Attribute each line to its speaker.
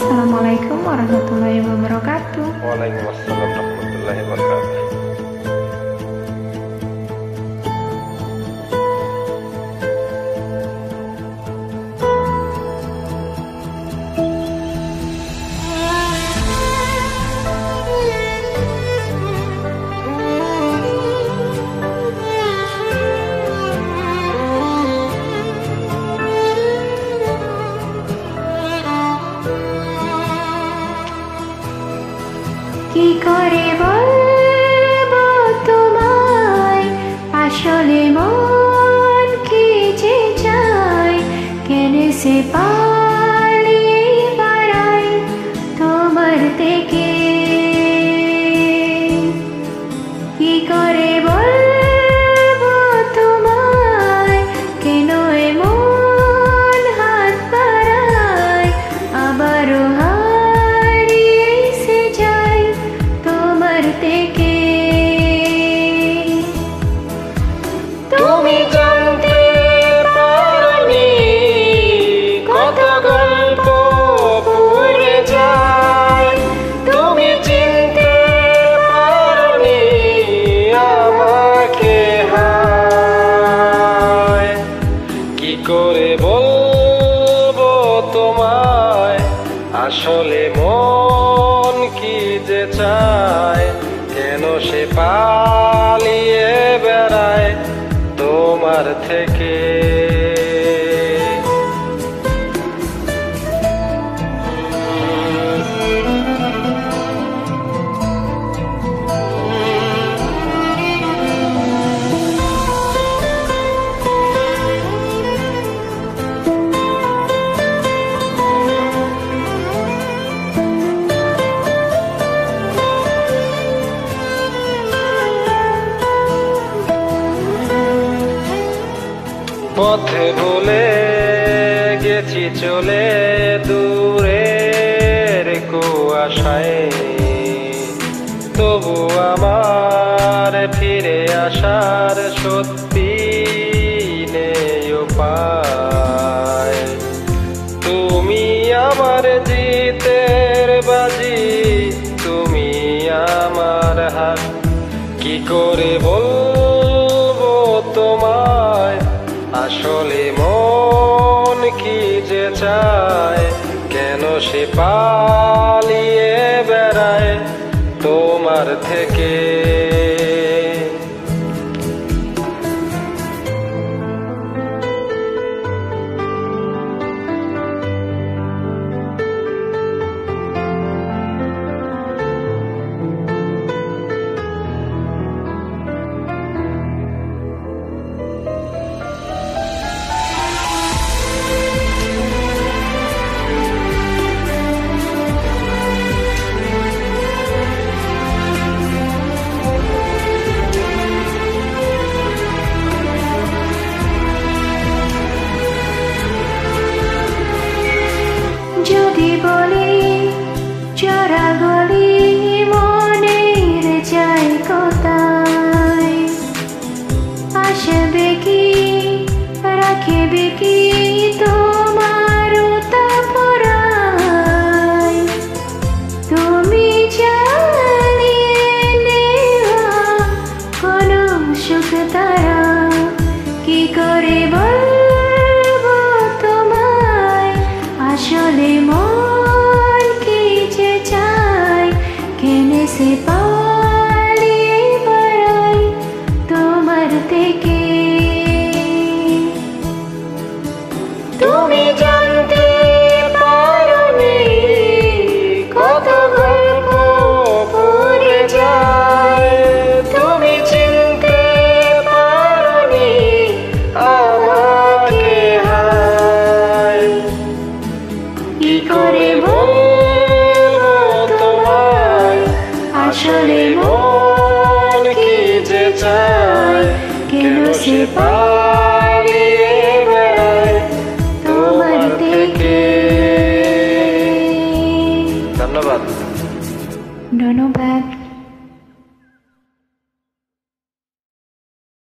Speaker 1: Assalamualaikum warahmatullahi wabarakatuh.
Speaker 2: Waalaikumsalam warahmatullahi wabarakatuh.
Speaker 1: কি করে বলবো তোমায়, আসলে মন কি যে চায়, কেন সে পালিয়ে বেড়ায় তোমার থেকে। কি করে বলবো তোমায়, কেন এমন হাত বাড়ায়, আবারও
Speaker 2: তুমি জানতে পারোনি কত গল্প পুড়ে যায়, তুমি চিনতে পারোনি আমাকে হায়। কি করে বলবো তোমায়, আসলে মন কি যে চায়, কেন সে পালিয়ে বেড়ায় তোমার থেকে। পথে ভুলে গেছি চলে দূরের কুয়াশায়, তবু আমার ফিরে আসার সত্যি নেই উপায়। তুমি আমার জিতের বাজি, তুমি আমার হার। কি করে বলবো তোমায়, আসলে মন কি যে চায়, কেন সে পালিয়ে বেড়ায় তোমার থেকে।
Speaker 1: যদি বলি চোরা গলি মনের যায় কোথায়, আসবে কি রাখবে কি তোমার তাপরায়। তুমি জ্বালিয়ে নেওয়া কোনো সুখ তারা, কি করে বলবো তোমায়, আসলে মন কি যে চায়, কেন সে পালিয়ে বেড়ায় তোমার থেকে। তুমি জানতে পারোনি কত গল্প পুড়ে যায়, তুমি চিনতে পারোনি আমাকে হায়। কি করে বলবো তোমায়, আসলে মন কি যে চায়, কেন সে পায়